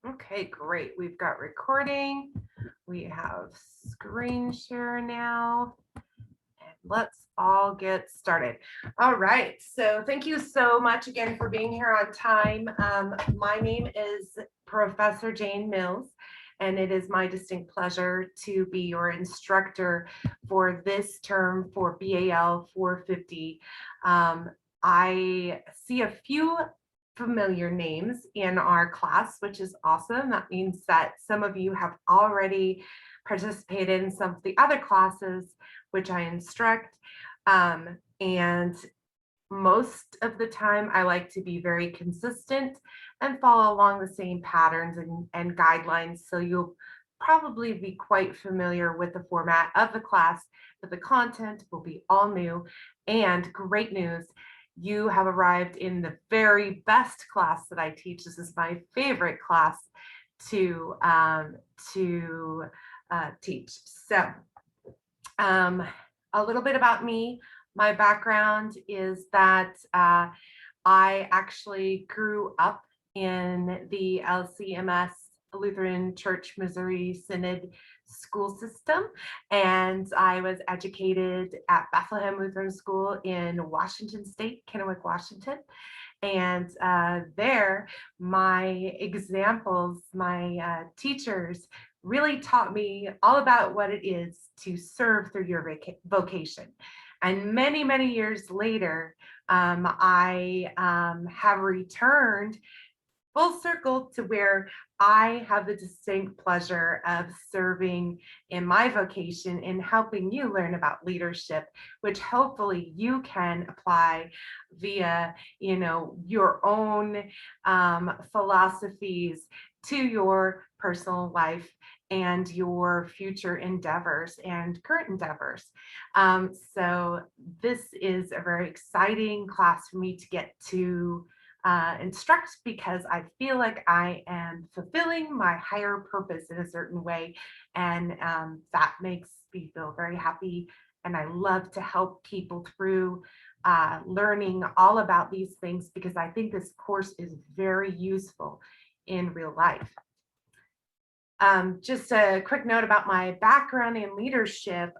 Okay, great. We've got recording. We have screen share now. And let's all get started. All right. So thank you so much again for being here on time. My name is Professor Jane Mills, and it is my distinct pleasure to be your instructor for this term for BAL 450. I see a few familiar names in our class, which is awesome. That means that some of you have already participated in some of the other classes which I instruct. And most of the time, I like to be very consistent and follow along the same patterns and guidelines. So you'll probably be quite familiar with the format of the class, but the content will be all new. And great news, you have arrived in the very best class that I teach. This is my favorite class to teach. So a little bit about me. My background is that I actually grew up in the LCMS Lutheran Church Missouri Synod school system, and I was educated at Bethlehem Lutheran School in Washington State, Kennewick, Washington. And there, my examples, my teachers really taught me all about what it is to serve through your vocation. And many, many years later, I have returned full circle to where I have the distinct pleasure of serving in my vocation in helping you learn about leadership, which hopefully you can apply via, your own philosophies to your personal life and your future endeavors and current endeavors. So this is a very exciting class for me to get to instruct, because I feel like I am fulfilling my higher purpose in a certain way. And that makes me feel very happy. And I love to help people through learning all about these things, because I think this course is very useful in real life. Just a quick note about my background in leadership.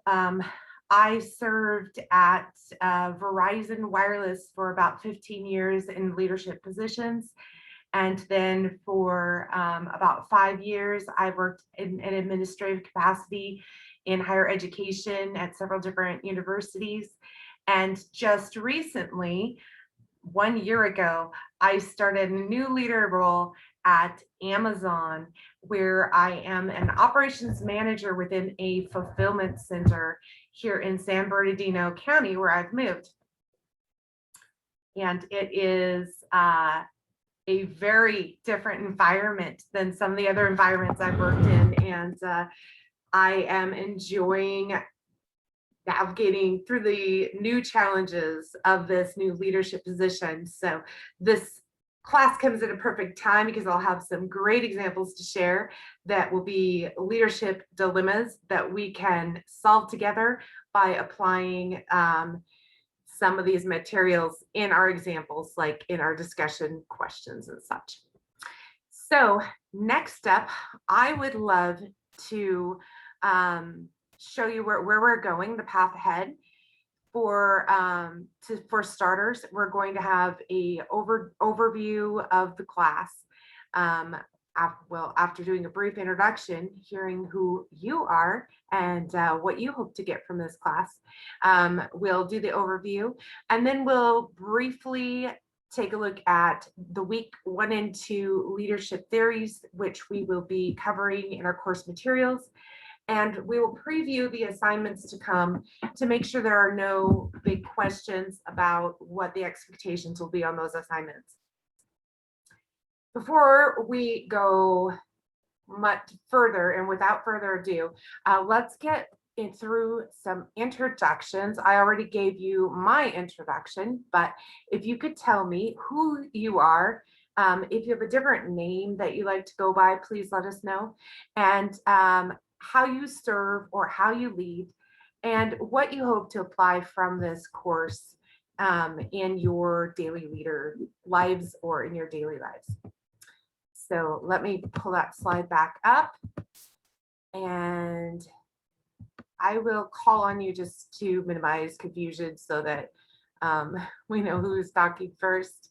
I served at Verizon Wireless for about 15 years in leadership positions. And then for about 5 years, I worked in an administrative capacity in higher education at several different universities. And just recently, 1 year ago, I started a new leader role at Amazon, where I am an operations manager within a fulfillment center here in San Bernardino County, where I've moved. And it is a very different environment than some of the other environments I've worked in. And I am enjoying navigating through the new challenges of this new leadership position. So this class comes at a perfect time, because I'll have some great examples to share that will be leadership dilemmas that we can solve together by applying some of these materials in our examples, like in our discussion questions and such. So next up, I would love to show you where we're going, the path ahead. For starters, we're going to have a overview of the class. After doing a brief introduction, hearing who you are and what you hope to get from this class, we'll do the overview, and then we'll briefly take a look at the week 1 and 2 leadership theories, which we will be covering in our course materials. And we will preview the assignments to come to make sure there are no big questions about what the expectations will be on those assignments. Before we go much further, and without further ado, let's get through some introductions. I already gave you my introduction, but if you could tell me who you are, if you have a different name that you like to go by, please let us know. And how you serve or how you lead, and what you hope to apply from this course in your daily leader lives or in your daily lives. So let me pull that slide back up, and I will call on you just to minimize confusion so that we know who's talking first.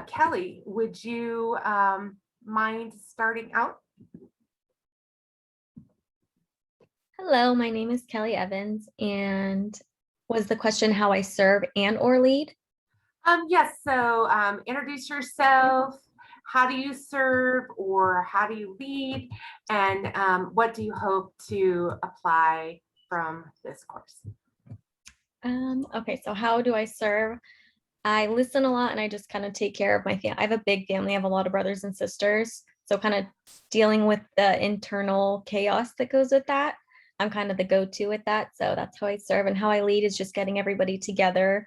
Kelly, would you mind starting out? Hello, my name is Kelly Evans, and was the question how I serve and or lead? Yes, so introduce yourself. How do you serve or how do you lead? And what do you hope to apply from this course? Okay, so how do I serve? I listen a lot and I just kind of take care of my family. I have a big family. I have a lot of brothers and sisters. So kind of dealing with the internal chaos that goes with that. I'm kind of the go-to with that. So that's how I serve, and how I lead is just getting everybody together,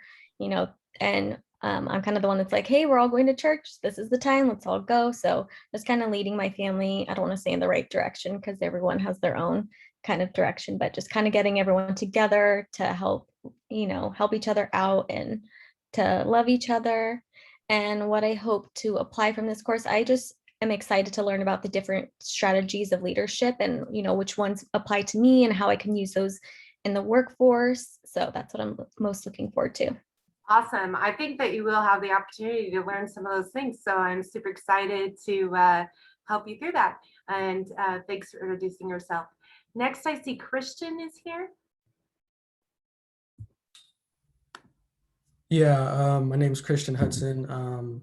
and I'm kind of the one that's like, hey, we're all going to church. This is the time. Let's all go. So just kind of leading my family. I don't want to say in the right direction because everyone has their own kind of direction, but just kind of getting everyone together to help, help each other out and to love each other. And what I hope to apply from this course, I just am excited to learn about the different strategies of leadership and, which ones apply to me and how I can use those in the workforce. So that's what I'm most looking forward to. Awesome. I think that you will have the opportunity to learn some of those things. So I'm super excited to help you through that. And thanks for introducing yourself. Next, I see Christian is here. Yeah, my name is Christian Hudson.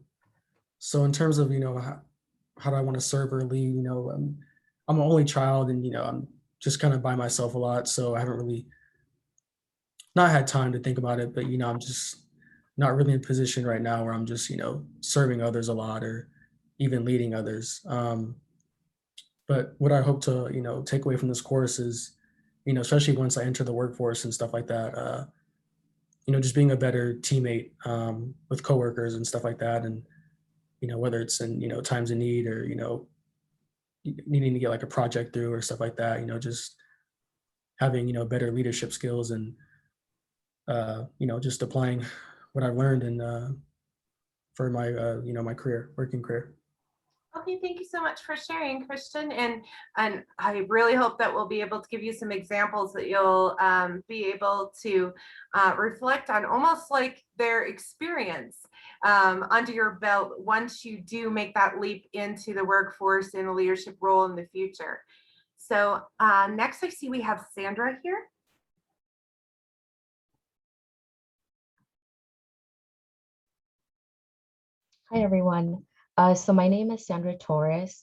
So in terms of, how do I want to serve or lead, I'm an only child, and, I'm just kind of by myself a lot. So I haven't really not had time to think about it, but, I'm just not really in a position right now where I'm just, serving others a lot or even leading others. But what I hope to, take away from this course is, especially once I enter the workforce and stuff like that, just being a better teammate with coworkers and stuff like that. And, whether it's in, times of need or, needing to get like a project through or stuff like that, just having, better leadership skills and, just applying what I've learned and for my, my career, working career. Okay, thank you so much for sharing, Christian. And I really hope that we'll be able to give you some examples that you'll be able to reflect on, almost like their experience under your belt once you do make that leap into the workforce in a leadership role in the future. So next I see we have Sandra here. Hi, everyone. So my name is Sandra Torres,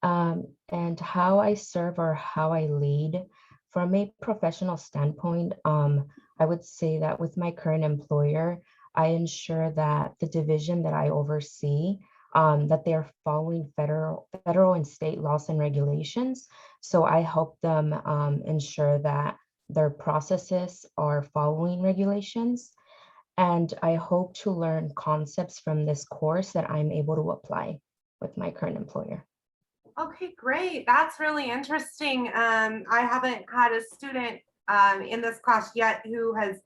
and how I serve or how I lead from a professional standpoint, I would say that with my current employer, I ensure that the division that I oversee, that they're following federal and state laws and regulations. So I help them ensure that their processes are following regulations. And I hope to learn concepts from this course that I'm able to apply with my current employer. Okay, great. That's really interesting. I haven't had a student in this class yet who has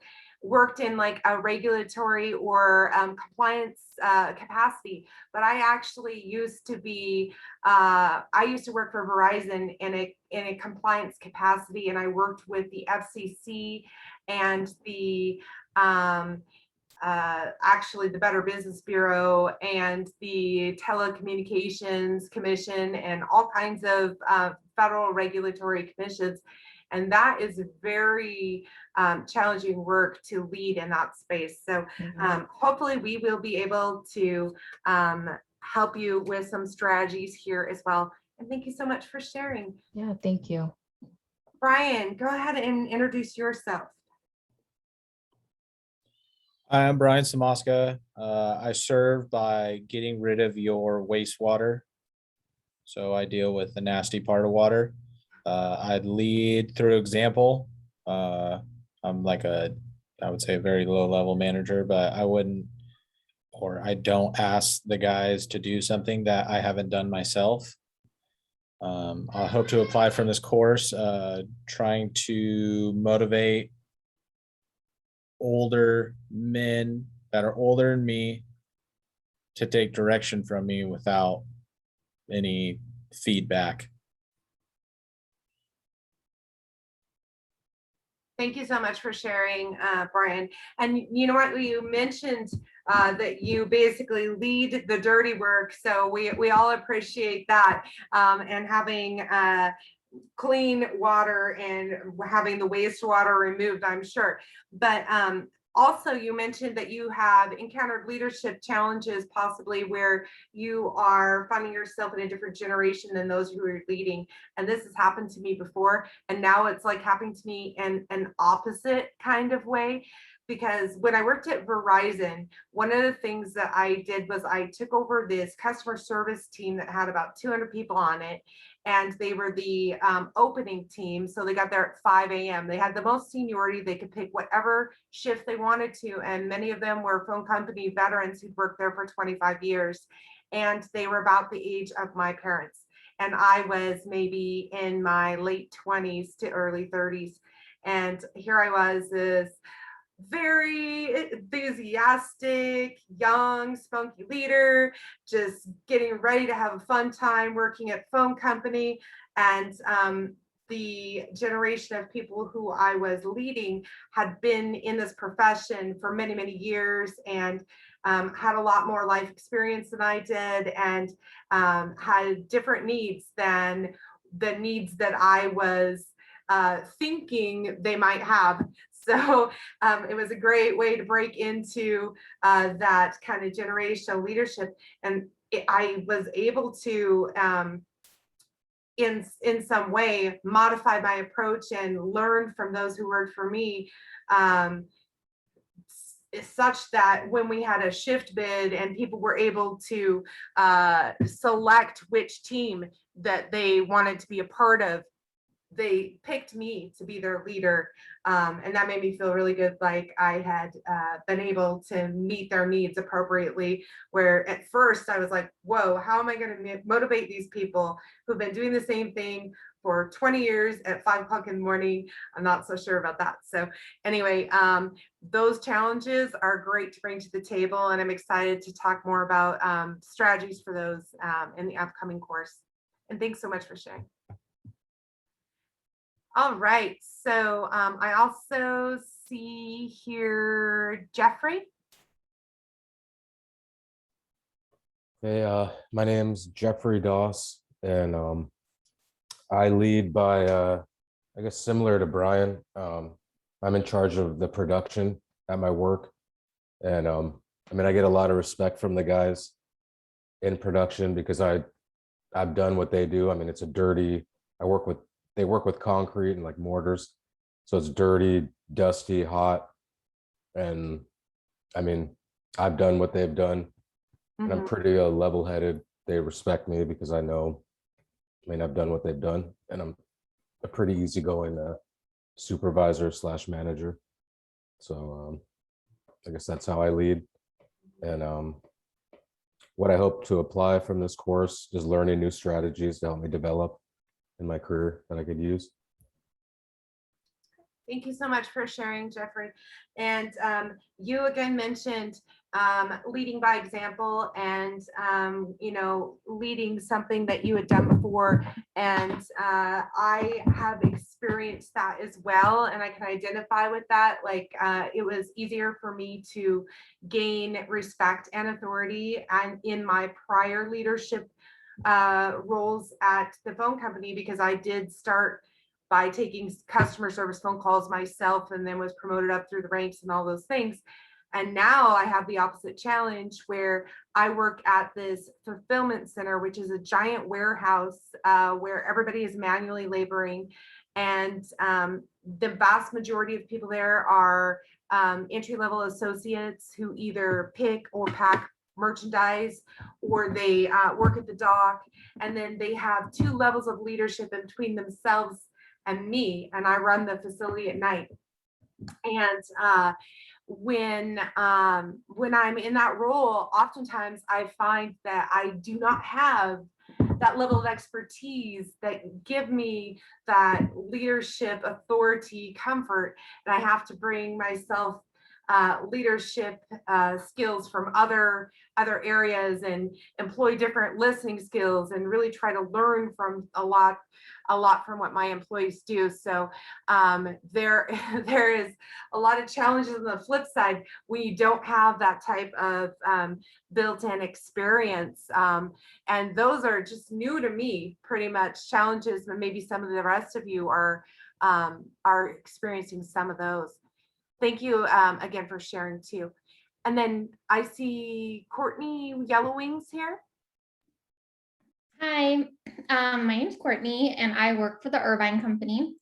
worked in like a regulatory or compliance capacity, but I actually used to be, I used to work for Verizon in a compliance capacity, and I worked with the FCC and the actually the Better Business Bureau and the Telecommunications Commission and all kinds of federal regulatory commissions. And that is very challenging work to lead in that space. So hopefully we will be able to help you with some strategies here as well. And thank you so much for sharing. Yeah, thank you. Brian, go ahead and introduce yourself. Hi, I'm Brian Samoska. I serve by getting rid of your wastewater. So I deal with the nasty part of water. I lead through example. I'm like I would say a very low level manager, but I don't ask the guys to do something that I haven't done myself. I hope to apply from this course, trying to motivate older men that are older than me to take direction from me without any feedback. Thank you so much for sharing, Brian. And you know what, you mentioned that you basically lead the dirty work. So we all appreciate that, and having clean water and having the wastewater removed, I'm sure. But also, you mentioned that you have encountered leadership challenges, possibly where you are finding yourself in a different generation than those who are leading. And this has happened to me before. And now it's like happening to me in an opposite kind of way. Because when I worked at Verizon, one of the things that I did was I took over this customer service team that had about 200 people on it. And they were the opening team. So they got there at 5 a.m. They had the most seniority. They could pick whatever shift they wanted to. And many of them were phone company veterans who'd worked there for 25 years. And they were about the age of my parents. And I was maybe in my late 20s to early 30s. And here I was, this very enthusiastic, young, spunky leader, just getting ready to have a fun time working at phone company. And the generation of people who I was leading had been in this profession for many, many years and had a lot more life experience than I did, and had different needs than the needs that I was thinking they might have. So it was a great way to break into that kind of generational leadership. And I was able to, in some way, modify my approach and learn from those who worked for me, such that when we had a shift bid and people were able to select which team that they wanted to be a part of, they picked me to be their leader. And that made me feel really good, like I had been able to meet their needs appropriately, where at first I was like, whoa, how am I going to motivate these people who've been doing the same thing for 20 years at 5 o'clock in the morning? I'm not so sure about that. So anyway, those challenges are great to bring to the table, and I'm excited to talk more about strategies for those in the upcoming course. And thanks so much for sharing. All right, so I also see here Jeffrey. Hey, my name's Jeffrey Doss, and I lead by, I guess, similar to Brian. I'm in charge of the production at my work, and I mean, I get a lot of respect from the guys in production because I've done what they do. I mean, it's a dirty. They work with concrete and like mortars, so it's dirty, dusty, hot, and I mean, I've done what they've done. And I'm pretty level-headed. They respect me because I mean, I've done what they've done, and I'm a pretty easygoing supervisor / manager. So I guess that's how I lead. And what I hope to apply from this course is learning new strategies to help me develop in my career that I could use. Thank you so much for sharing, Jeffrey. And you again mentioned leading by example, and leading something that you had done before. And I have experienced that as well, and I can identify with that. Like it was easier for me to gain respect and authority and in my prior leadership roles at the phone company, because I did start by taking customer service phone calls myself, and then was promoted up through the ranks and all those things. And now I have the opposite challenge, where I work at this fulfillment center, which is a giant warehouse where everybody is manually laboring. And the vast majority of people there are entry-level associates who either pick or pack merchandise, or they work at the dock. And then they have 2 levels of leadership in between themselves and me, and I run the facility at night. And when I'm in that role, oftentimes I find that I do not have that level of expertise that give me that leadership, authority, comfort, and I have to bring myself leadership skills from other areas and employ different listening skills and really try to learn from a lot from what my employees do. So there there is a lot of challenges on the flip side when you don't have that type of built-in experience. And those are just new to me, pretty much challenges, but maybe some of the rest of you are experiencing some of those. Thank you again for sharing too. And then I see Courtney Yellow Wings here. Hi, my name is Courtney and I work for the Irvine Company.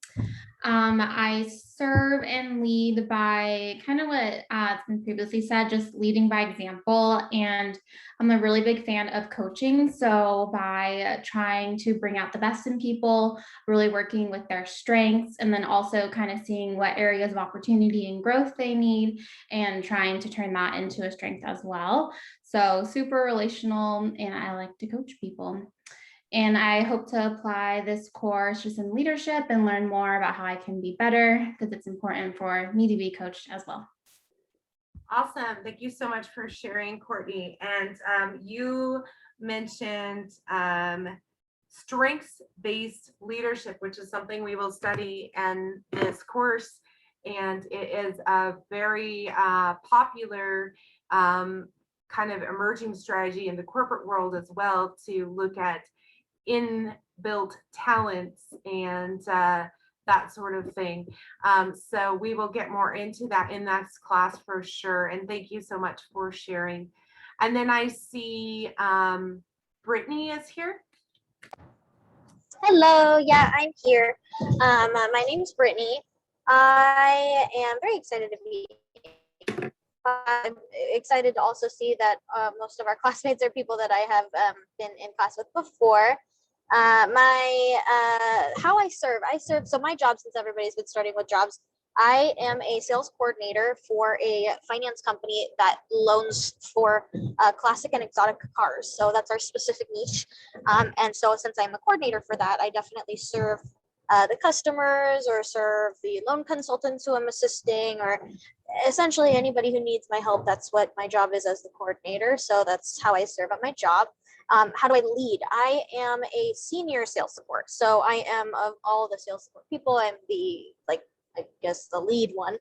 I serve and lead by kind of what been previously said, just leading by example. And I'm a really big fan of coaching. So by trying to bring out the best in people, really working with their strengths, and then also kind of seeing what areas of opportunity and growth they need and trying to turn that into a strength as well. So super relational, and I like to coach people. And I hope to apply this course just in leadership and learn more about how I can be better, because it's important for me to be coached as well. Awesome. Thank you so much for sharing, Courtney. And you mentioned strengths-based leadership, which is something we will study in this course. And it is a very popular kind of emerging strategy in the corporate world as well, to look at inbuilt talents and that sort of thing. So we will get more into that in next class for sure. And thank you so much for sharing. And then I see Brittany is here. Hello, yeah, I'm here. My name is Brittany. I am very excited to be here. I'm excited to also see that most of our classmates are people that I have been in class with before. How I serve, so my job, since everybody's been starting with jobs, I am a sales coordinator for a finance company that loans for classic and exotic cars. So that's our specific niche. And so since I'm a coordinator for that, I definitely serve the customers or serve the loan consultants who I'm assisting, or essentially anybody who needs my help. That's what my job is as the coordinator. So that's how I serve at my job. How do I lead? I am a senior sales support. So I am, of all the sales support people, I'm the, I guess, the lead one.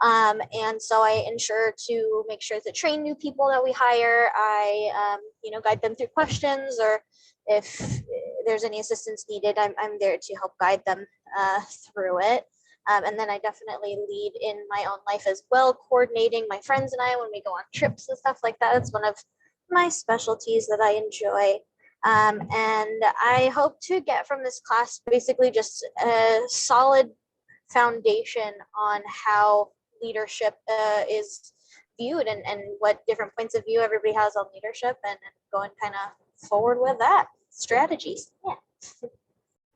And so I ensure to make sure to train new people that we hire. I, guide them through questions, or if there's any assistance needed, I'm there to help guide them through it. And then I definitely lead in my own life as well, coordinating my friends and I when we go on trips and stuff like that. It's one of my specialties that I enjoy. And I hope to get from this class basically just a solid foundation on how leadership is viewed, and what different points of view everybody has on leadership, and going kind of forward with that strategies. Yeah.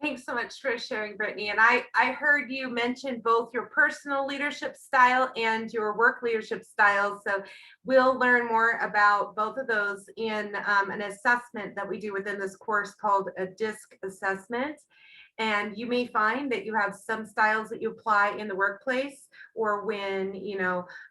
Thanks so much for sharing, Brittany. And I heard you mention both your personal leadership style and your work leadership style. So we'll learn more about both of those in an assessment that we do within this course called a DISC assessment. And you may find that you have some styles that you apply in the workplace, or when,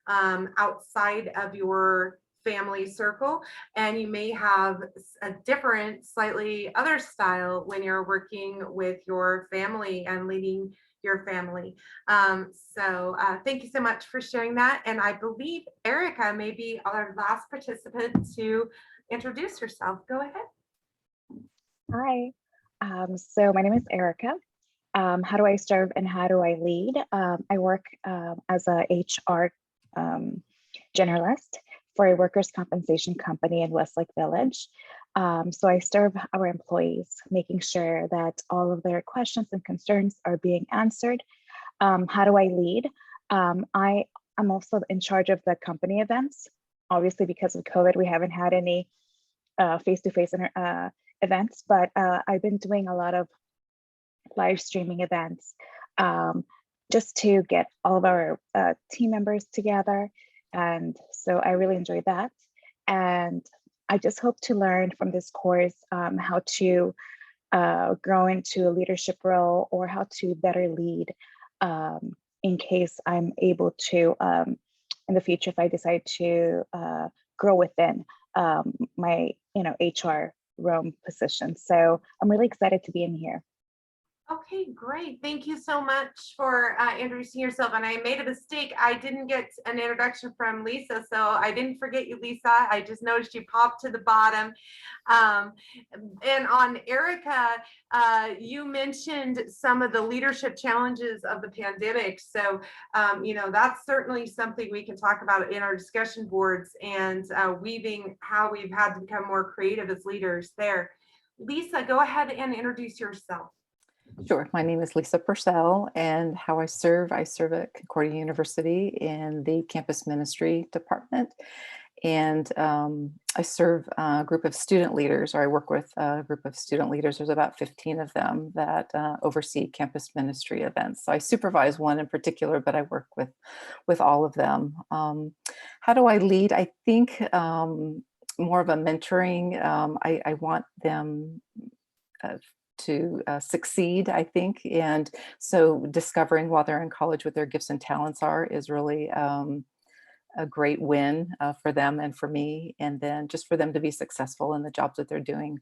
outside of your family circle, and you may have a different, slightly other style when you're working with your family and leading your family. So thank you so much for sharing that. And I believe Erica may be our last participant to introduce herself. Go ahead. Hi, so my name is Erica. How do I serve and how do I lead? I work as a HR generalist for a workers' compensation company in Westlake Village. So I serve our employees, making sure that all of their questions and concerns are being answered. How do I lead? I am also in charge of the company events. Obviously, because of COVID, we haven't had any face-to-face events, but I've been doing a lot of live streaming events just to get all of our team members together. And so I really enjoyed that. And I just hope to learn from this course how to grow into a leadership role, or how to better lead in case I'm able to in the future if I decide to grow within my HR realm position. So I'm really excited to be in here. Okay, great. Thank you so much for introducing yourself. And I made a mistake. I didn't get an introduction from Lisa, so I didn't forget you, Lisa. I just noticed you popped to the bottom. And on Erica, you mentioned some of the leadership challenges of the pandemic. So, that's certainly something we can talk about in our discussion boards and weaving how we've had to become more creative as leaders there. Lisa, go ahead and introduce yourself. Sure. My name is Lisa Purcell, and how I serve at Concordia University in the campus ministry department. And I serve a group of student leaders, or I work with a group of student leaders. There's about 15 of them that oversee campus ministry events. So I supervise one in particular, but I work with all of them. How do I lead? I think more of a mentoring. I want them to succeed, I think. And so discovering while they're in college what their gifts and talents are is really a great win for them and for me. And then just for them to be successful in the jobs that they're doing.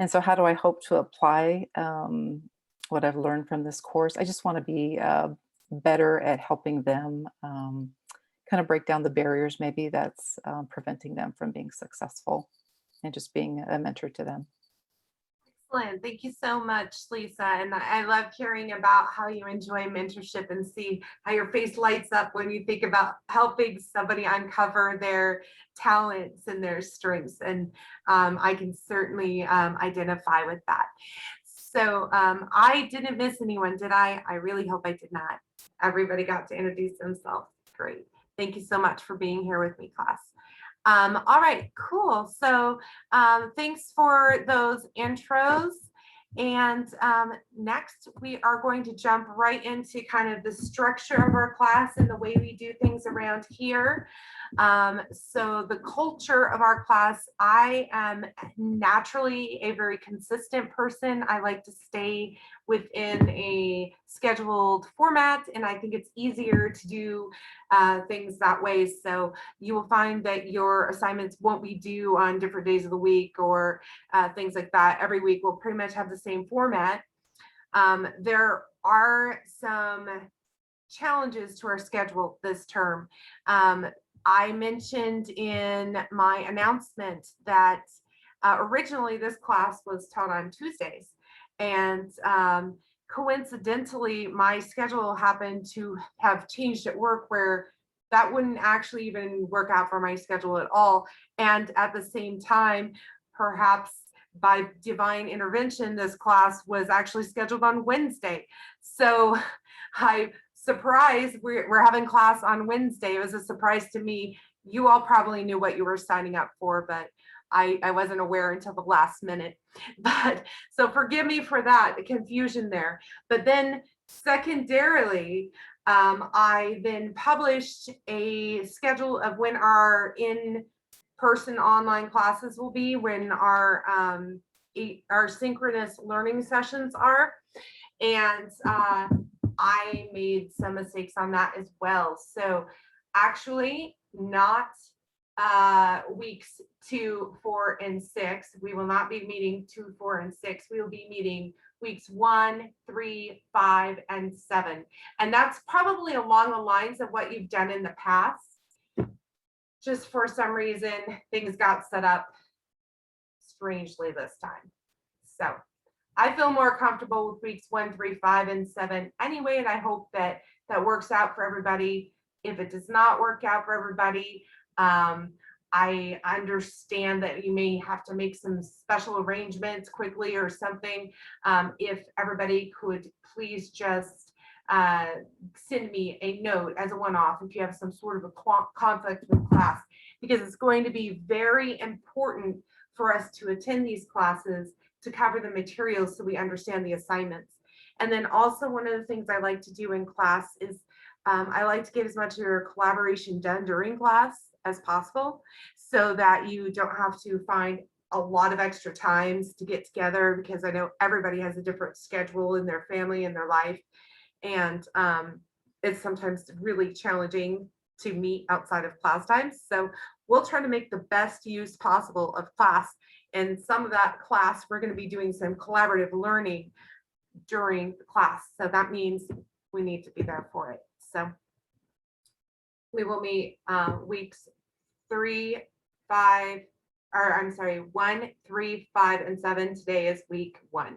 And so how do I hope to apply what I've learned from this course? I just want to be better at helping them kind of break down the barriers maybe that's preventing them from being successful, and just being a mentor to them. Excellent. Thank you so much, Lisa. And I love hearing about how you enjoy mentorship and see how your face lights up when you think about helping somebody uncover their talents and their strengths. And I can certainly identify with that. So I didn't miss anyone, did I? I really hope I did not. Everybody got to introduce themselves. Great. Thank you so much for being here with me, class. All right, cool. So thanks for those intros. And next, we are going to jump right into kind of the structure of our class and the way we do things around here. So the culture of our class, I am naturally a very consistent person. I like to stay within a scheduled format, and I think it's easier to do things that way. So you will find that your assignments won't be due on different days of the week or things like that. Every week will pretty much have the same format. There are some challenges to our schedule this term. I mentioned in my announcement that originally this class was taught on Tuesdays, and coincidentally, my schedule happened to have changed at work where that wouldn't actually even work out for my schedule at all. And at the same time, perhaps by divine intervention, this class was actually scheduled on Wednesday. So surprise, we're having class on Wednesday. It was a surprise to me. You all probably knew what you were signing up for, but I wasn't aware until the last minute. But so forgive me for that, the confusion there. But then secondarily, I then published a schedule of when our in-person online classes will be, when our synchronous learning sessions are. And I made some mistakes on that as well. So actually not weeks 2, 4, and 6. We will not be meeting 2, 4, and 6. We will be meeting weeks 1, 3, 5, and 7. And that's probably along the lines of what you've done in the past. Just for some reason, things got set up strangely this time. So I feel more comfortable with weeks 1, 3, 5, and 7 anyway, and I hope that that works out for everybody. If it does not work out for everybody, I understand that you may have to make some special arrangements quickly or something. If everybody could please just send me a note as a one-off if you have some sort of a conflict with class, because it's going to be very important for us to attend these classes to cover the materials so we understand the assignments. And then also one of the things I like to do in class is I like to get as much of your collaboration done during class as possible so that you don't have to find a lot of extra times to get together, because I know everybody has a different schedule in their family and their life. And it's sometimes really challenging to meet outside of class times. So we'll try to make the best use possible of class. And some of that class, we're going to be doing some collaborative learning during the class. So that means we need to be there for it. So we will meet weeks 3, 5, or I'm sorry, 1, 3, 5, and 7. Today is week 1.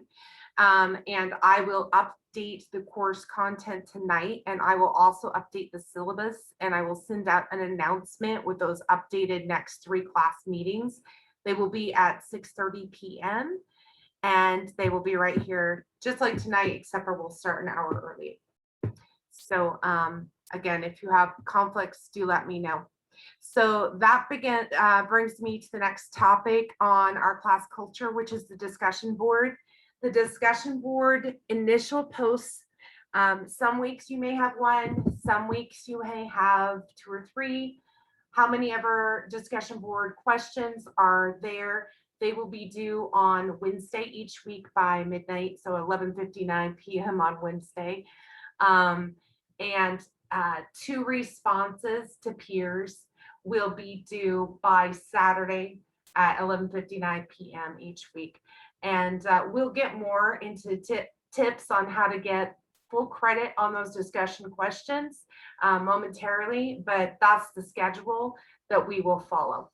And I will update the course content tonight, and I will also update the syllabus, and I will send out an announcement with those updated next 3 class meetings. They will be at 6:30 p.m. and they will be right here, just like tonight, except for we'll start an hour early. So again, if you have conflicts, do let me know. So that brings me to the next topic on our class culture, which is the discussion board. The discussion board initial posts, some weeks you may have 1, some weeks you may have 2 or 3. How many ever discussion board questions are there? They will be due on Wednesday each week by midnight, so 11:59 p.m. on Wednesday. And 2 responses to peers will be due by Saturday at 11:59 p.m. each week. And we'll get more into tips on how to get full credit on those discussion questions momentarily, but that's the schedule that we will follow.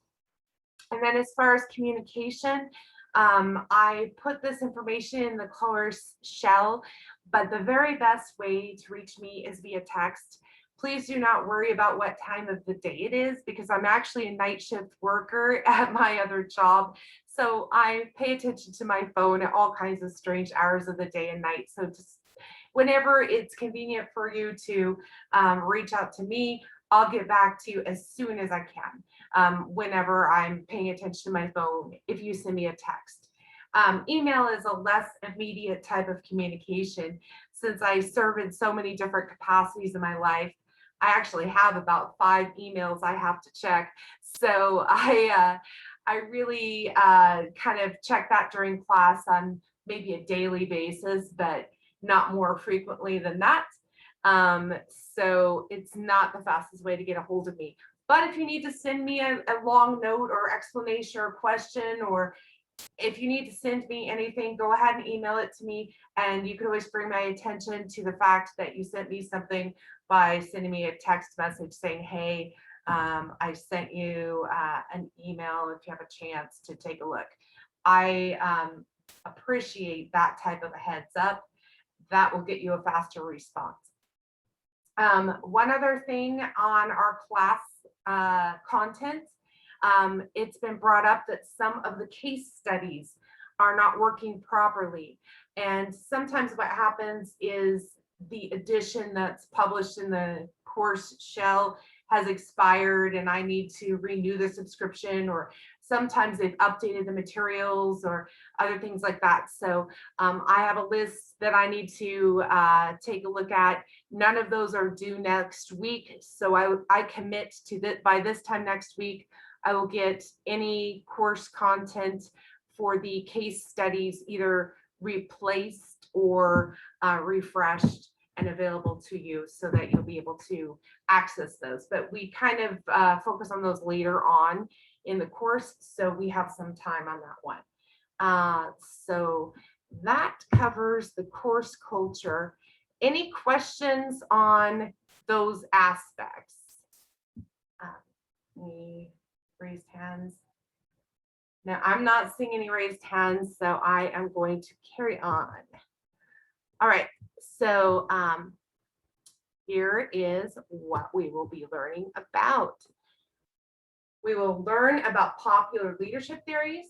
And then as far as communication, I put this information in the course shell, but the very best way to reach me is via text. Please do not worry about what time of the day it is, because I'm actually a night shift worker at my other job. So I pay attention to my phone at all kinds of strange hours of the day and night. So just whenever it's convenient for you to reach out to me, I'll get back to you as soon as I can, whenever I'm paying attention to my phone, if you send me a text. Email is a less immediate type of communication. Since I serve in so many different capacities in my life, I actually have about 5 emails I have to check. So I really kind of check that during class on maybe a daily basis, but not more frequently than that. So it's not the fastest way to get a hold of me. But if you need to send me a long note or explanation or question, or if you need to send me anything, go ahead and email it to me. And you can always bring my attention to the fact that you sent me something by sending me a text message saying, hey, I sent you an email if you have a chance to take a look. I appreciate that type of a heads up. That will get you a faster response. One other thing on our class content, it's been brought up that some of the case studies are not working properly. And sometimes what happens is the edition that's published in the course shell has expired and I need to renew the subscription, or sometimes they've updated the materials or other things like that. So I have a list that I need to take a look at. None of those are due next week. So I commit to that by this time next week, I will get any course content for the case studies either replaced or refreshed and available to you so that you'll be able to access those. But we kind of focus on those later on in the course, so we have some time on that one. So that covers the course culture. Any questions on those aspects? Any raised hands? Now, I'm not seeing any raised hands, so I am going to carry on. All right, so here is what we will be learning about. We will learn about popular leadership theories.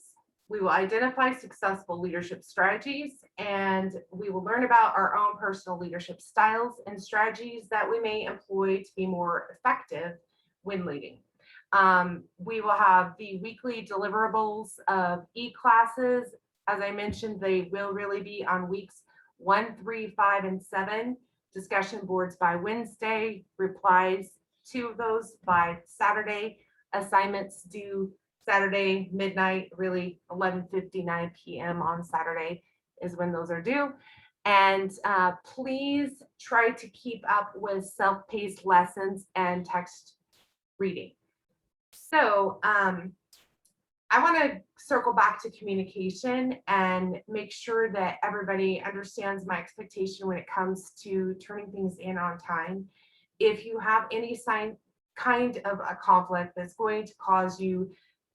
We will identify successful leadership strategies, and we will learn about our own personal leadership styles and strategies that we may employ to be more effective when leading. We will have the weekly deliverables of e-classes. As I mentioned, they will really be on weeks 1, 3, 5, and 7. Discussion boards by Wednesday, replies to those by Saturday, assignments due Saturday midnight, really 11:59 p.m. on Saturday is when those are due. And please try to keep up with self-paced lessons and text reading. So I want to circle back to communication and make sure that everybody understands my expectation when it comes to turning things in on time. If you have any kind of a conflict that's going to cause you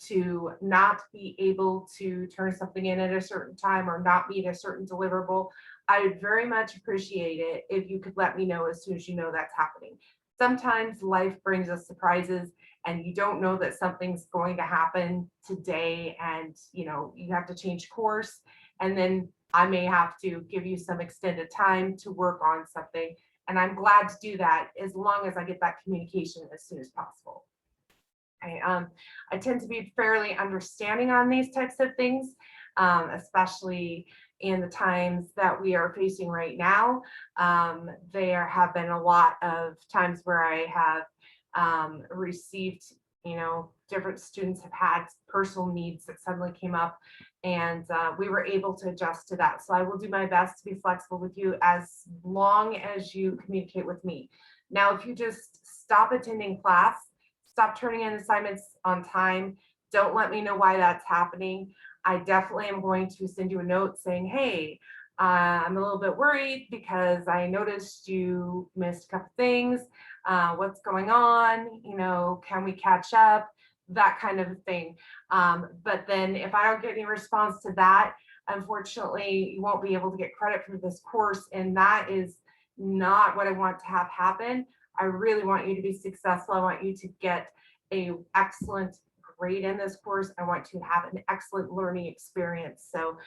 to not be able to turn something in at a certain time or not meet a certain deliverable, I would very much appreciate it if you could let me know as soon as you know that's happening. Sometimes life brings us surprises and you don't know that something's going to happen today, and you have to change course, and then I may have to give you some extended time to work on something, and I'm glad to do that as long as I get that communication as soon as possible. I tend to be fairly understanding on these types of things, especially in the times that we are facing right now. There have been a lot of times where I have received, different students have had personal needs that suddenly came up, and we were able to adjust to that. So I will do my best to be flexible with you as long as you communicate with me. Now, if you just stop attending class, stop turning in assignments on time, don't let me know why that's happening. I definitely am going to send you a note saying, hey, I'm a little bit worried because I noticed you missed a couple things. What's going on? Can we catch up? That kind of thing. But then if I don't get any response to that, unfortunately, you won't be able to get credit for this course. And that is not what I want to have happen. I really want you to be successful. I want you to get an excellent grade in this course. I want you to have an excellent learning experience. So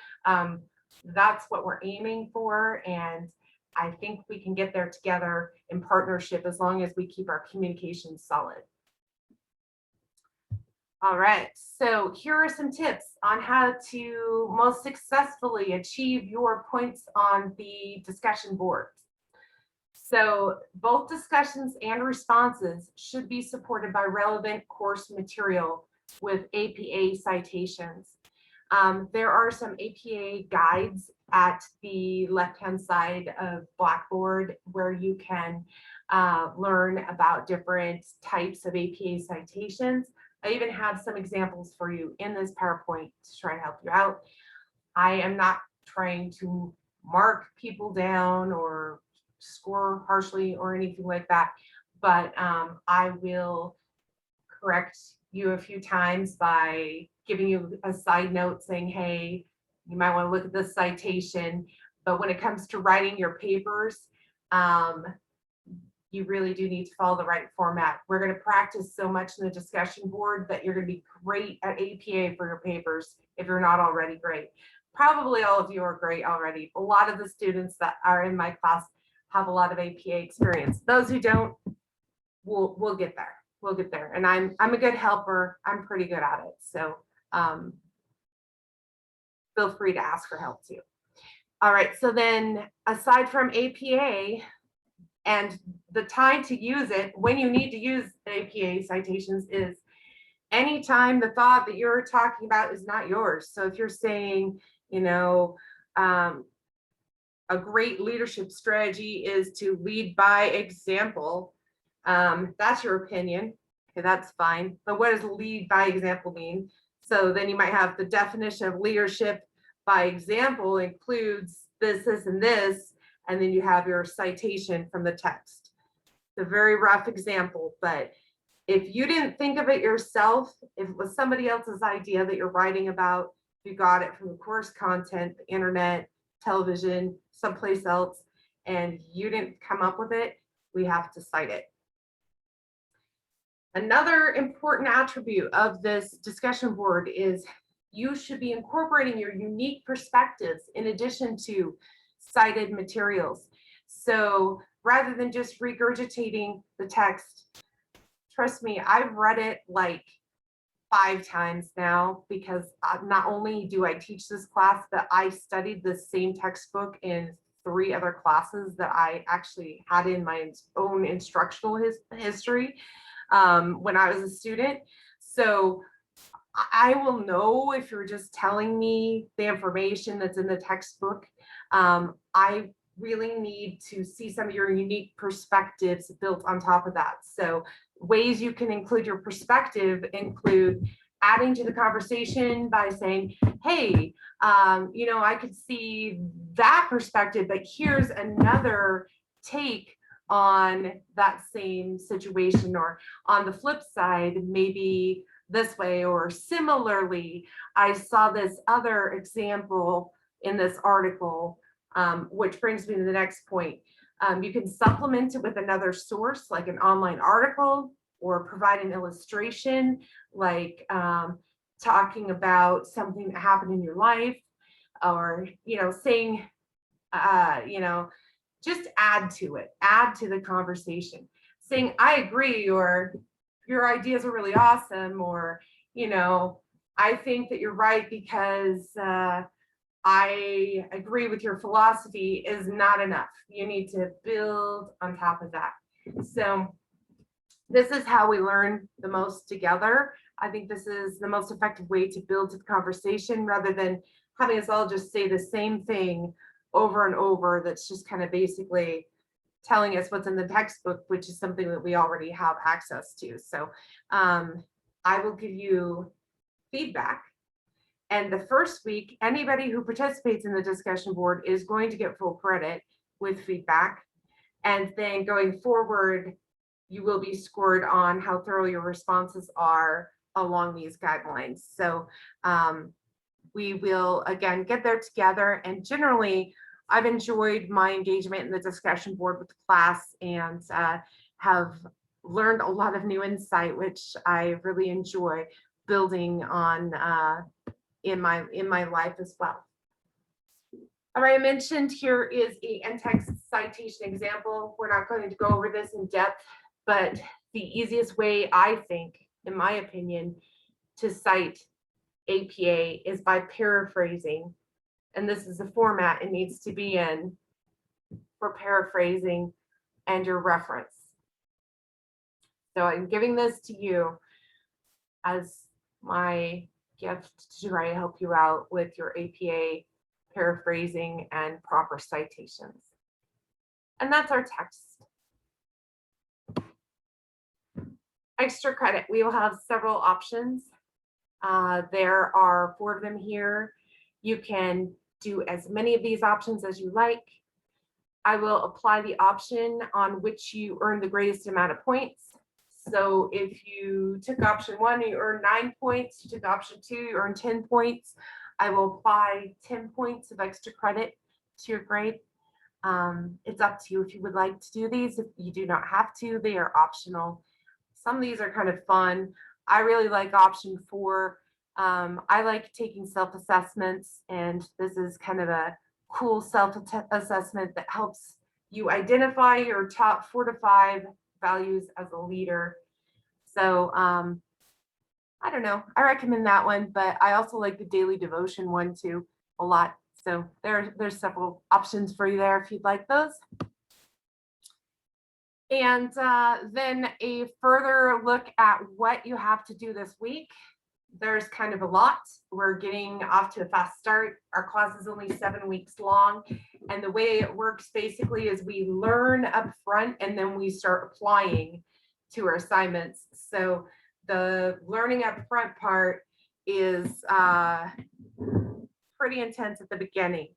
that's what we're aiming for. And I think we can get there together in partnership as long as we keep our communication solid. All right, so here are some tips on how to most successfully achieve your points on the discussion board. So both discussions and responses should be supported by relevant course material with APA citations. There are some APA guides at the left-hand side of Blackboard where you can learn about different types of APA citations. I even have some examples for you in this PowerPoint to try and help you out. I am not trying to mark people down or score harshly or anything like that, but I will correct you a few times by giving you a side note saying, hey, you might want to look at this citation. But when it comes to writing your papers, you really do need to follow the right format. We're going to practice so much in the discussion board that you're going to be great at APA for your papers if you're not already great. Probably all of you are great already. A lot of the students that are in my class have a lot of APA experience. Those who don't, we'll get there. We'll get there. And I'm a good helper. I'm pretty good at it. So feel free to ask for help too. All right. So then aside from APA and the time to use it, when you need to use APA citations is anytime the thought that you're talking about is not yours. So if you're saying, a great leadership strategy is to lead by example. That's your opinion. Okay, that's fine. But what does lead by example mean? So then you might have the definition of leadership by example includes this, this, and this, and then you have your citation from the text. It's a very rough example, but if you didn't think of it yourself, if it was somebody else's idea that you're writing about, you got it from the course content, the internet, television, someplace else, and you didn't come up with it, we have to cite it. Another important attribute of this discussion board is you should be incorporating your unique perspectives in addition to cited materials. So rather than just regurgitating the text, trust me, I've read it like 5 times now because not only do I teach this class, but I studied the same textbook in 3 other classes that I actually had in my own instructional history when I was a student. So I will know if you're just telling me the information that's in the textbook. I really need to see some of your unique perspectives built on top of that. So ways you can include your perspective include adding to the conversation by saying, hey, I could see that perspective, but here's another take on that same situation, or on the flip side, maybe this way, or similarly, I saw this other example in this article, which brings me to the next point. You can supplement it with another source, like an online article, or provide an illustration, like talking about something that happened in your life, or saying, just add to it, add to the conversation, saying I agree, or your ideas are really awesome, or I think that you're right because I agree with your philosophy, is not enough. You need to build on top of that. So this is how we learn the most together. I think this is the most effective way to build the conversation, rather than having us all just say the same thing over and over. That's just kind of basically telling us what's in the textbook, which is something that we already have access to. So I will give you feedback. And the first week, anybody who participates in the discussion board is going to get full credit with feedback. And then going forward, you will be scored on how thorough your responses are along these guidelines. So we will, again, get there together. And generally, I've enjoyed my engagement in the discussion board with the class, and have learned a lot of new insight, which I really enjoy building on in my life as well. All right, I mentioned here is a in-text citation example. We're not going to go over this in depth, but the easiest way, I think, in my opinion, to cite APA is by paraphrasing. And this is the format it needs to be in for paraphrasing and your reference. So I'm giving this to you as my gift to try to help you out with your APA paraphrasing and proper citations. And that's our text. Extra credit, we will have several options. There are 4 of them here. You can do as many of these options as you like. I will apply the option on which you earn the greatest amount of points. So if you took option 1, you earn 9 points. You took option 2, you earn 10 points. I will apply 10 points of extra credit to your grade. It's up to you if you would like to do these. If you do not have to, they are optional. Some of these are kind of fun. I really like option 4. I like taking self-assessments, and this is kind of a cool self-assessment that helps you identify your top 4 to 5 values as a leader. So I don't know, I recommend that one, but I also like the daily devotion one too a lot. So there's several options for you there if you'd like those. And then a further look at what you have to do this week. There's kind of a lot. We're getting off to a fast start. Our class is only 7 weeks long. And the way it works basically is we learn up front and then we start applying to our assignments. So the learning up front part is pretty intense at the beginning.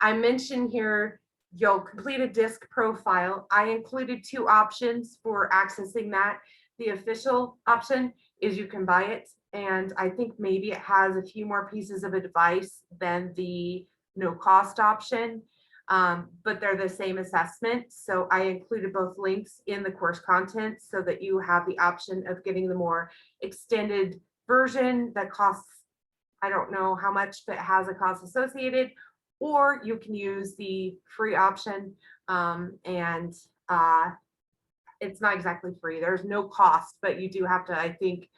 I mentioned here, you'll complete a DISC profile. I included 2 options for accessing that. The official option is you can buy it, and I think maybe it has a few more pieces of advice than the no cost option, but they're the same assessment. So I included both links in the course content so that you have the option of getting the more extended version that costs, I don't know how much, but has a cost associated, or you can use the free option, and it's not exactly free. There's no cost, but you do have to, I think,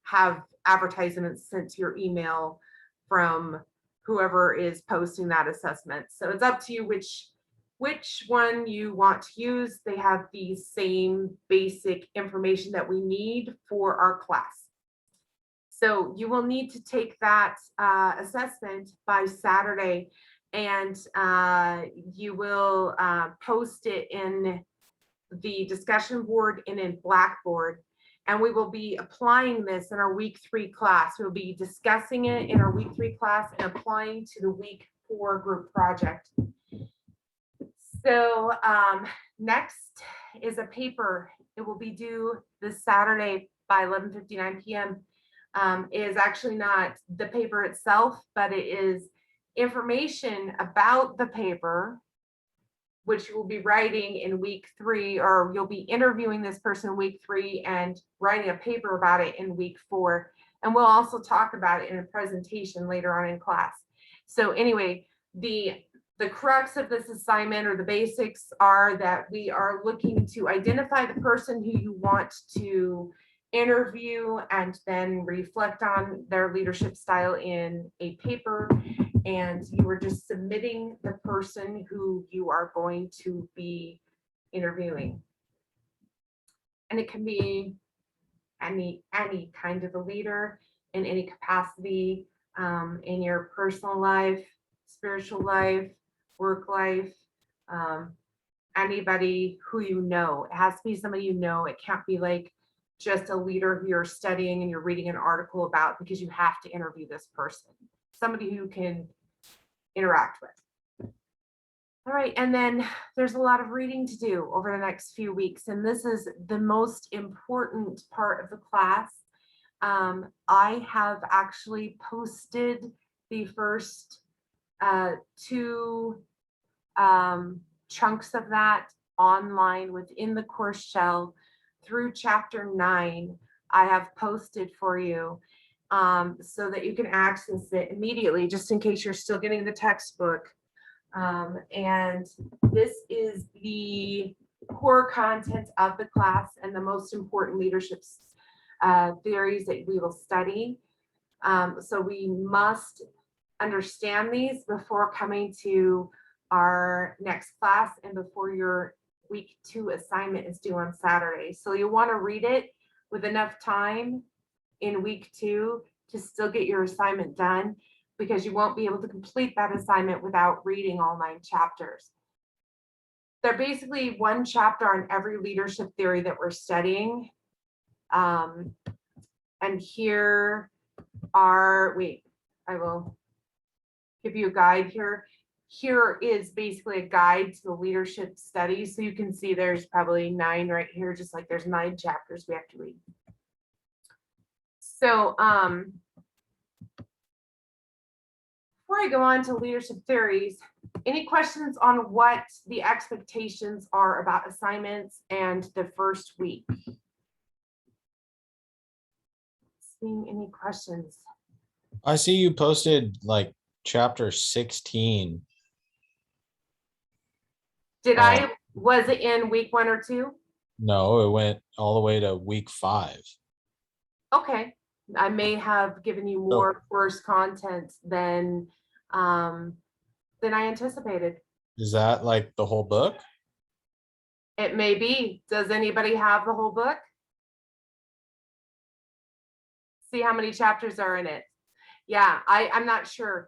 have advertisements sent to your email from whoever is posting that assessment. So it's up to you which one you want to use. They have the same basic information that we need for our class. So you will need to take that assessment by Saturday, and you will post it in the discussion board and in Blackboard. And we will be applying this in our week 3 class. We'll be discussing it in our week 3 class and applying to the week 4 group project. So next is a paper. It will be due this Saturday by 11:59 p.m. It is actually not the paper itself, but it is information about the paper, which you will be writing in week 3, or you'll be interviewing this person in week 3 and writing a paper about it in week 4. And we'll also talk about it in a presentation later on in class. So anyway, the crux of this assignment, or the basics, are that we are looking to identify the person who you want to interview and then reflect on their leadership style in a paper. And you are just submitting the person who you are going to be interviewing. And it can be any kind of a leader in any capacity, in your personal life, spiritual life, work life, anybody who you know. It has to be somebody you know. It can't be like just a leader who you're studying and you're reading an article about because you have to interview this person. Somebody who you can interact with. All right, and then there's a lot of reading to do over the next few weeks, and this is the most important part of the class. I have actually posted the first 2 chunks of that online within the course shell through chapter 9. I have posted for you so that you can access it immediately, just in case you're still getting the textbook. And this is the core content of the class and the most important leadership theories that we will study. So we must understand these before coming to our next class and before your week 2 assignment is due on Saturday. So you want to read it with enough time in week 2 to still get your assignment done, because you won't be able to complete that assignment without reading all 9 chapters. They're basically 1 chapter on every leadership theory that we're studying. And here are, I will give you a guide here. Here is basically a guide to the leadership studies. So you can see there's probably 9 right here, just like there's 9 chapters we have to read. So before I go on to leadership theories, any questions on what the expectations are about assignments and the first week? Seeing any questions? I see you posted like chapter 16. Did was it in week 1 or 2? No, it went all the way to week 5. Okay, I may have given you more course content than I anticipated. Is that like the whole book? It may be. Does anybody have the whole book? See how many chapters are in it. Yeah, I'm not sure.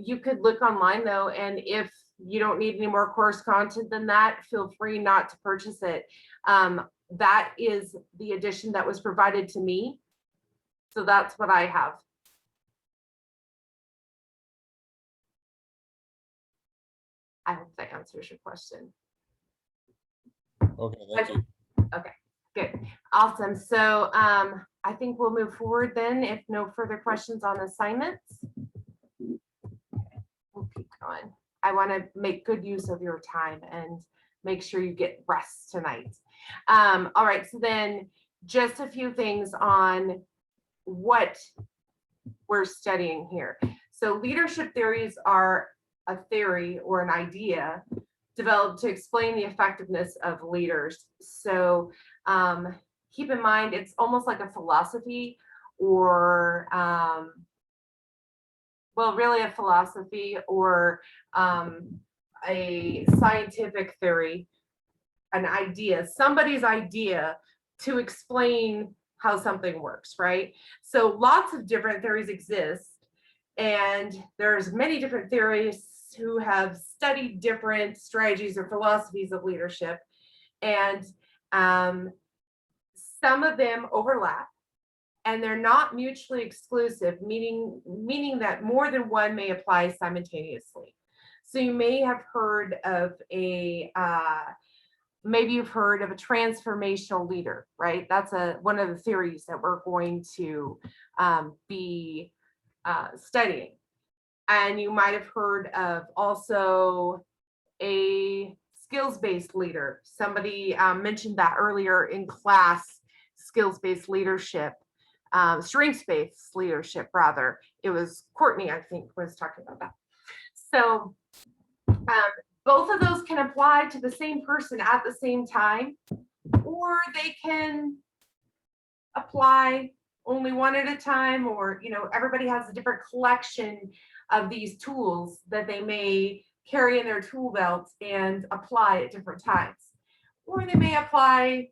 You could look online though, and if you don't need any more course content than that, feel free not to purchase it. That is the edition that was provided to me. So that's what I have. I hope that answers your question. Okay, thank you. Okay, good. Awesome. So I think we'll move forward then if no further questions on assignments. We'll keep going. I want to make good use of your time and make sure you get rest tonight. All right, so then just a few things on what we're studying here. So leadership theories are a theory or an idea developed to explain the effectiveness of leaders. So keep in mind, it's almost like a philosophy or, well, really a philosophy or a scientific theory, an idea, somebody's idea to explain how something works, right? So lots of different theories exist, and there's many different theorists who have studied different strategies or philosophies of leadership. And some of them overlap, and they're not mutually exclusive, meaning that more than one may apply simultaneously. So you may have heard of maybe you've heard of a transformational leader, right? That's one of the theories that we're going to be studying. And you might have heard of also a skills-based leader. Somebody mentioned that earlier in class, skills-based leadership, strengths-based leadership, rather. It was Courtney, I think, was talking about that. So both of those can apply to the same person at the same time, or they can apply only one at a time, or, you know, everybody has a different collection of these tools that they may carry in their tool belt and apply at different times. Or they may apply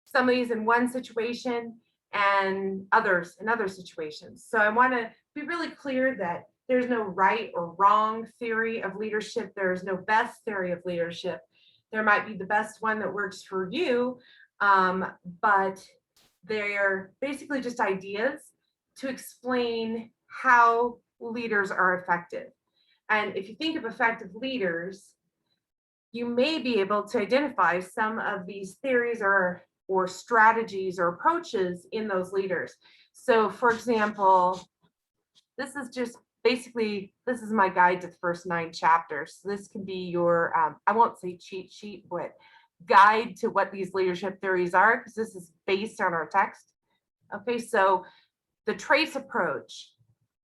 some of these in one situation and others in other situations. So I want to be really clear that there's no right or wrong theory of leadership. There's no best theory of leadership. There might be the best one that works for you, but they're basically just ideas to explain how leaders are effective. And if you think of effective leaders, you may be able to identify some of these theories or strategies or approaches in those leaders. So for example, this is just basically, this is my guide to the first 9 chapters. So this can be your, I won't say cheat sheet, but guide to what these leadership theories are, because this is based on our text. Okay, so the trace approach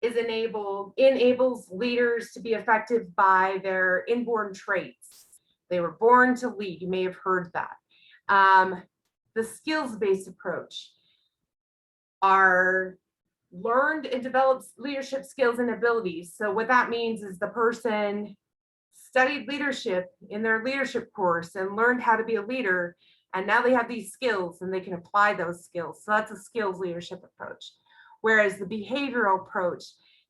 is enables leaders to be effective by their inborn traits. They were born to lead. You may have heard that. The skills-based approach are learned and developed leadership skills and abilities. So what that means is the person studied leadership in their leadership course and learned how to be a leader, and now they have these skills and they can apply those skills. So that's a skills leadership approach. Whereas the behavioral approach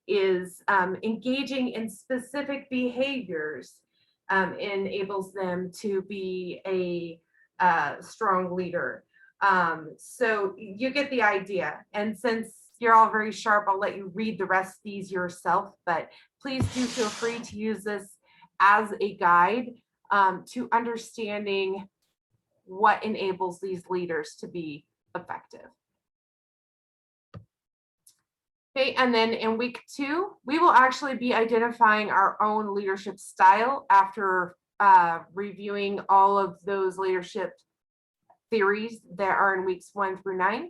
is engaging in specific behaviors, enables them to be a strong leader. So you get the idea. And since you're all very sharp, I'll let you read the rest of these yourself, but please do feel free to use this as a guide to understanding what enables these leaders to be effective. Okay, and then in week 2, we will actually be identifying our own leadership style after reviewing all of those leadership theories that are in weeks 1 through 9.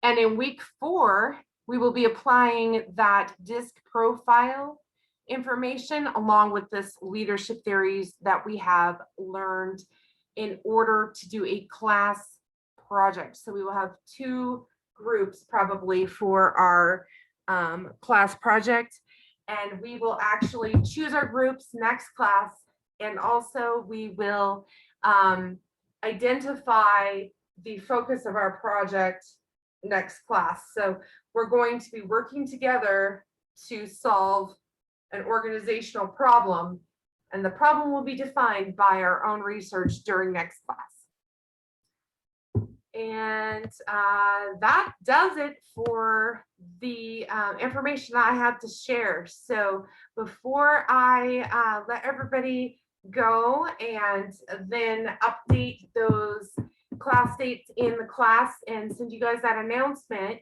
And in week 4, we will be applying that DISC profile information along with this leadership theories that we have learned in order to do a class project. So we will have 2 groups probably for our class project, and we will actually choose our groups next class, and also we will identify the focus of our project next class. So we're going to be working together to solve an organizational problem, and the problem will be defined by our own research during next class. And that does it for the information I have to share. So before I let everybody go and then update those class dates in the class and send you guys that announcement,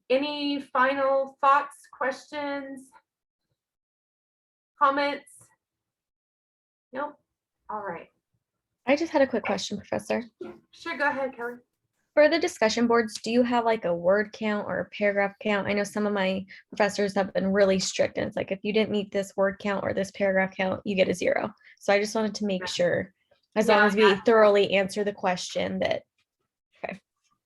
any final thoughts, questions, comments? Nope. All right. I just had a quick question, Professor. Sure, go ahead, Kelly. For the discussion boards, do you have like a word count or a paragraph count? I know some of my professors have been really strict, and it's like if you didn't meet this word count or this paragraph count, you get a 0. So I just wanted to make sure, as long as we thoroughly answer the question, that okay.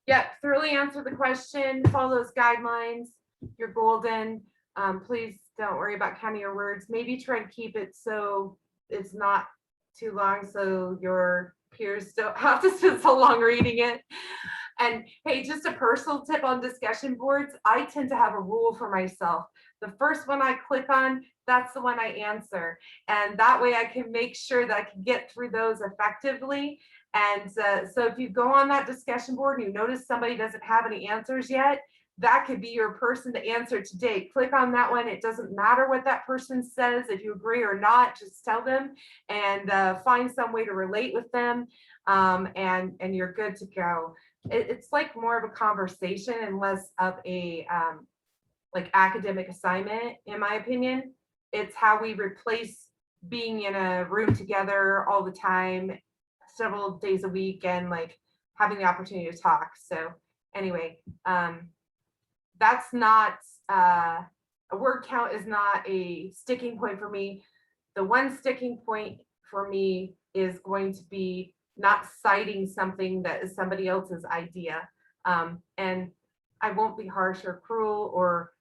Yeah, thoroughly answer the question, follow those guidelines, you're golden. Please don't worry about counting your words. Maybe try to keep it so it's not too long so your peers don't have to spend so long reading it. And hey, just a personal tip on discussion boards, I tend to have a rule for myself. The first one I click on, that's the one I answer. And that way I can make sure that I can get through those effectively. And so if you go on that discussion board and you notice somebody doesn't have any answers yet, that could be your person to answer today. Click on that one. It doesn't matter what that person says. If you agree or not, just tell them and find some way to relate with them, and you're good to go. It's like more of a conversation and less of a like academic assignment, in my opinion. It's how we replace being in a room together all the time, several days a week, and like having the opportunity to talk. So anyway, that's not a word count is not a sticking point for me. The one sticking point for me is going to be not citing something that is somebody else's idea. And I won't be harsh or cruel or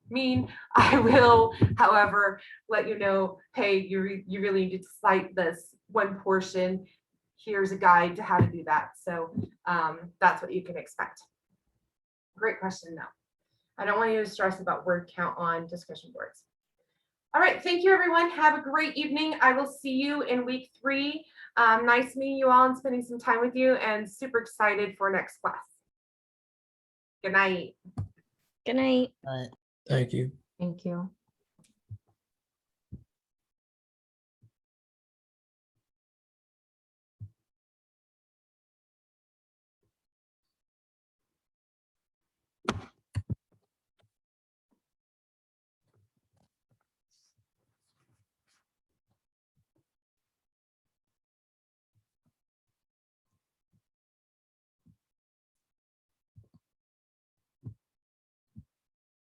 mean. I will, however, let you know, hey, you really need to cite this one portion. Here's a guide to how to do that. So that's what you can expect. Great question, though. I don't want you to stress about word count on discussion boards. All right, thank you, everyone. Have a great evening. I will see you in week 3. Nice meeting you all and spending some time with you, and super excited for next class. Good night. Good night. Thank you. Thank you.